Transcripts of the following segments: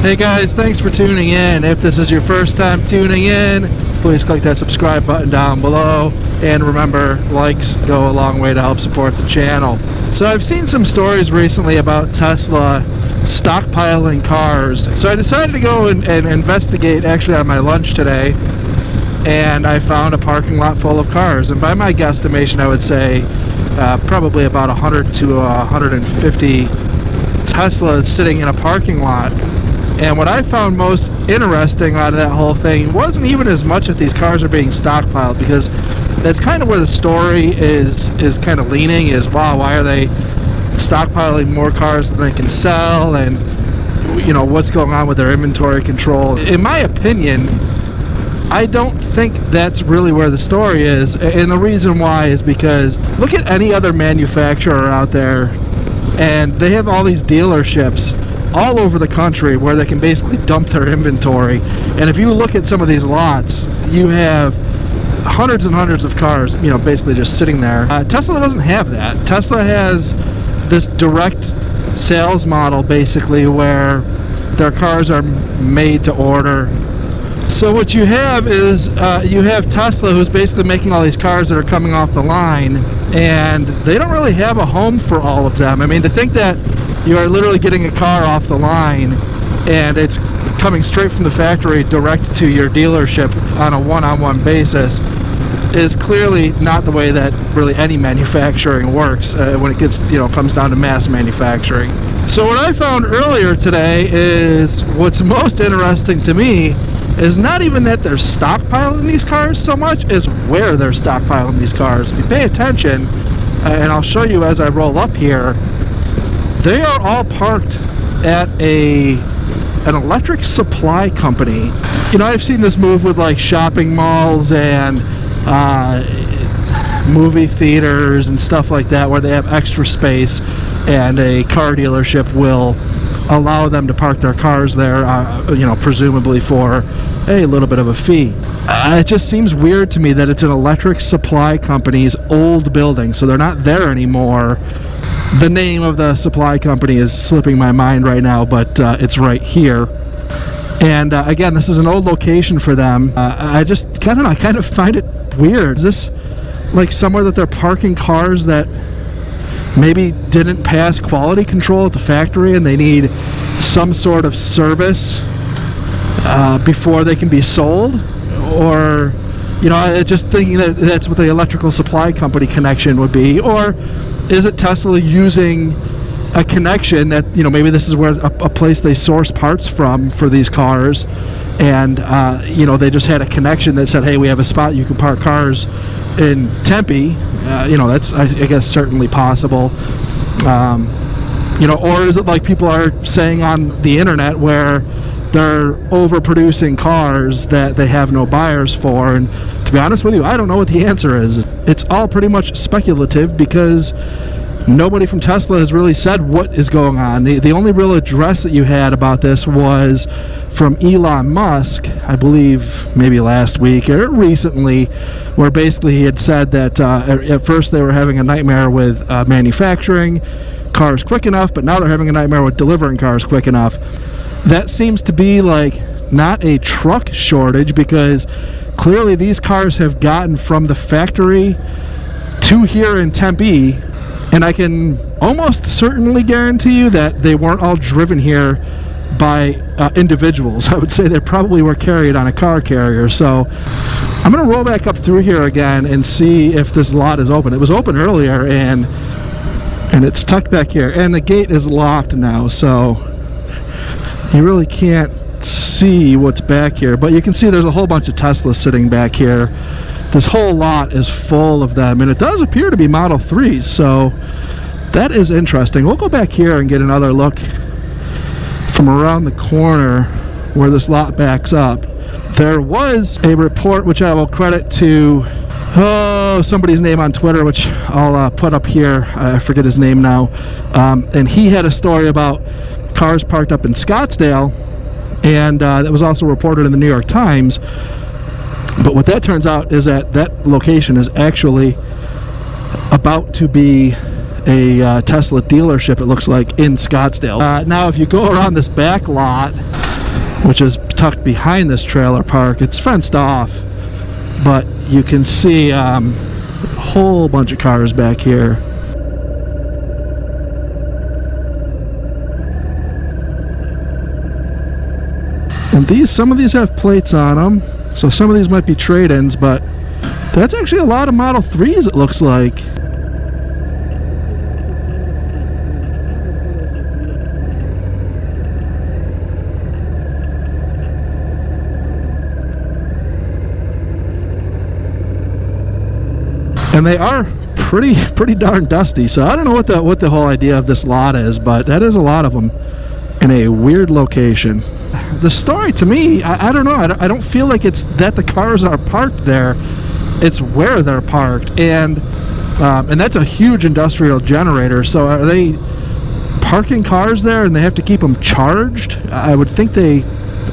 Hey guys, thanks for tuning in. If this is your first time tuning in, please click that subscribe button down below. And remember, likes go a long way to help support the channel. So I've seen some stories recently about Tesla stockpiling cars. So I decided to go and investigate actually on my lunch today. And I found a parking lot full of cars. And by my guesstimation, I would say probably about 100 to 150 Teslas sitting in a parking lot. And what I found most interesting out of that whole thing wasn't even as much that these cars are being stockpiled, because that's kind of where the story is kind of leaning, is wow, why are they stockpiling more cars than they can sell, and you know, what's going on with their inventory control. In my opinion, I don't think that's really where the story is, and the reason why is because look at any other manufacturer out there, and they have all these dealerships all over the country where they can basically dump their inventory. And if you look at some of these lots, you have hundreds and hundreds of cars, you know, basically just sitting there. Tesla doesn't have that. Tesla has this direct sales model basically where their cars are made to order. So what you have is you have Tesla, who's basically making all these cars that are coming off the line, and they don't really have a home for all of them. I mean, to think that you are literally getting a car off the line and it's coming straight from the factory direct to your dealership on a one-on-one basis is clearly not the way that really any manufacturing works when it gets, you know, comes down to mass manufacturing. So what I found earlier today is what's most interesting to me is not even that they're stockpiling these cars so much as where they're stockpiling these cars. If you pay attention, and I'll show you as I roll up here, they are all parked at an electric supply company. You know, I've seen this move with like shopping malls and movie theaters and stuff like that, where they have extra space and a car dealership will allow them to park their cars there, you know, presumably for a little bit of a fee. It just seems weird to me that it's an electric supply company's old building, so they're not there anymore. The name of the supply company is slipping my mind right now, but it's right here. And again, this is an old location for them. I just kind of find it weird. Is this like somewhere that they're parking cars that maybe didn't pass quality control at the factory and they need some sort of service before they can be sold? Or, you know, just thinking that that's what the electrical supply company connection would be. Or is it Tesla using a connection that, you know, maybe this is where a place they source parts from for these cars, and you know, they just had a connection that said, hey, we have a spot you can park cars in Tempe. You know, that's I guess certainly possible. You know, or is it like people are saying on the internet where they're overproducing cars that they have no buyers for? And to be honest with you, I don't know what the answer is. It's all pretty much speculative because nobody from Tesla has really said what is going on. The only real address that you had about this was from Elon Musk, I believe maybe last week or recently, where basically he had said that at first they were having a nightmare with manufacturing cars quick enough, but now they're having a nightmare with delivering cars quick enough. That seems to be like not a truck shortage, because clearly these cars have gotten from the factory to here in Tempe, and I can almost certainly guarantee you that they weren't all driven here by individuals. I would say they probably were carried on a car carrier. So I'm going to roll back up through here again and see if this lot is open. It was open earlier, and it's tucked back here, and the gate is locked now, so you really can't see what's back here, but you can see there's a whole bunch of Teslas sitting back here. This whole lot is full of them, and it does appear to be Model 3s, so that is interesting. We'll go back here and get another look from around the corner where this lot backs up. There was a report, which I will credit to somebody's name on Twitter, which I'll put up here. I forget his name now, and he had a story about cars parked up in Scottsdale, and that was also reported in the New York Times. But what that turns out is that that location is actually about to be a Tesla dealership, it looks like, in Scottsdale. Now if you go around this back lot, which is tucked behind this trailer park. It's fenced off, but you can see a whole bunch of cars back here. And some of these have plates on them, so some of these might be trade-ins, but that's actually a lot of Model 3s, it looks like. And they are pretty darn dusty, so I don't know what the whole idea of this lot is, but that is a lot of them in a weird location. The story to me, I don't know, I don't feel like it's that the cars are parked there, it's where they're parked, and that's a huge industrial generator. So are they parking cars there and they have to keep them charged? I would think they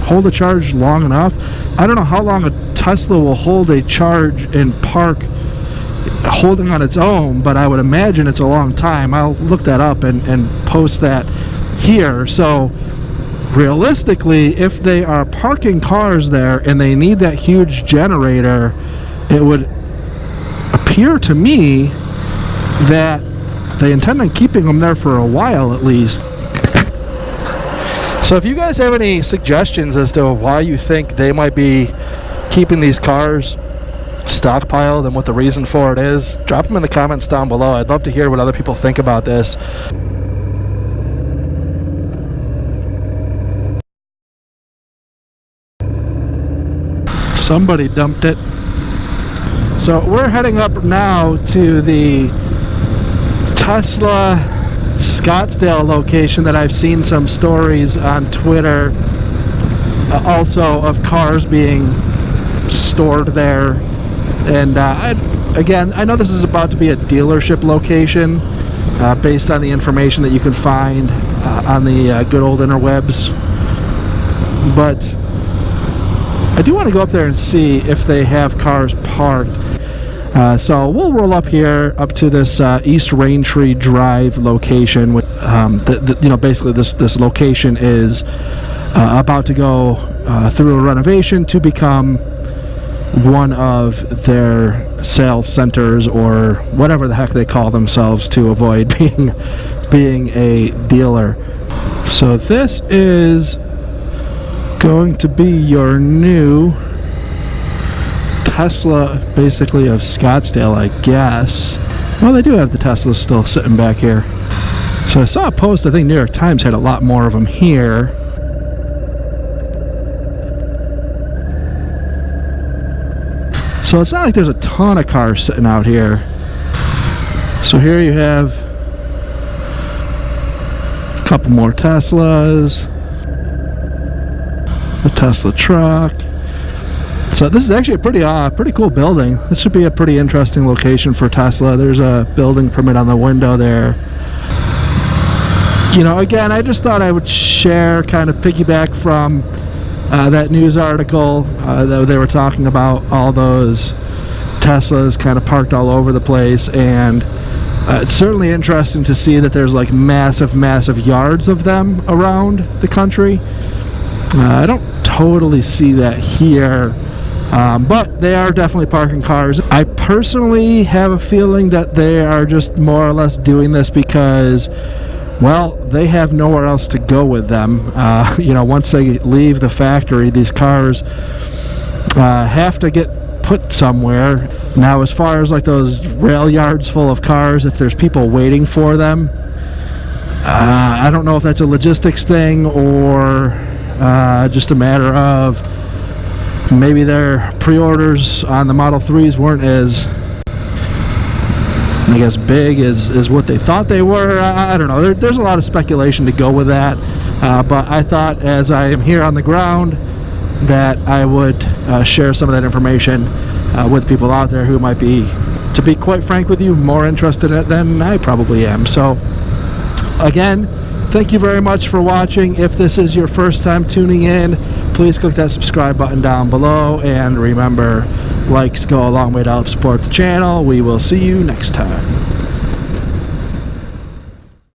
hold a charge long enough. I don't know how long a Tesla will hold a charge in park holding on its own, but I would imagine it's a long time. I'll look that up and post that here. So realistically, if they are parking cars there and they need that huge generator, it would appear to me that they intend on keeping them there for a while at least. So if you guys have any suggestions as to why you think they might be keeping these cars stockpiled and what the reason for it is, drop them in the comments down below. I'd love to hear what other people think about this. Somebody dumped it. So we're heading up now to the Tesla Scottsdale location that I've seen some stories on Twitter also of cars being stored there. And again, I know this is about to be a dealership location based on the information that you can find on the good old interwebs, but I do want to go up there and see if they have cars parked. So we'll roll up here up to this East Raintree Drive location. You know, basically this location is about to go through a renovation to become one of their sales centers, or whatever the heck they call themselves, to avoid being a dealer. So this is going to be your new Tesla, basically, of Scottsdale, I guess. Well, they do have the Teslas still sitting back here. So I saw a post, I think New York Times had a lot more of them here. So it's not like there's a ton of cars sitting out here. So here you have a couple more Teslas, the Tesla truck. So this is actually a pretty cool building. This should be a pretty interesting location for Tesla. There's a building permit on the window there. You know, again, I just thought I would share, kind of piggyback from that news article that they were talking about all those Teslas kind of parked all over the place, and it's certainly interesting to see that there's like massive yards of them around the country. I don't totally see that here, but they are definitely parking cars. I personally have a feeling that they are just more or less doing this because, well, they have nowhere else to go with them. You know, once they leave the factory, these cars have to get put somewhere. Now, as far as like those rail yards full of cars, if there's people waiting for them, I don't know if that's a logistics thing or just a matter of maybe their pre-orders on the Model 3s weren't as, I guess, big as what they thought they were. I don't know. There's a lot of speculation to go with that. But I thought, as I am here on the ground, that I would share some of that information with people out there who might be, to be quite frank with you, more interested in it than I probably am. So, again, thank you very much for watching. If this is your first time tuning in, please click that subscribe button down below, and remember, likes go a long way to help support the channel. We will see you next time.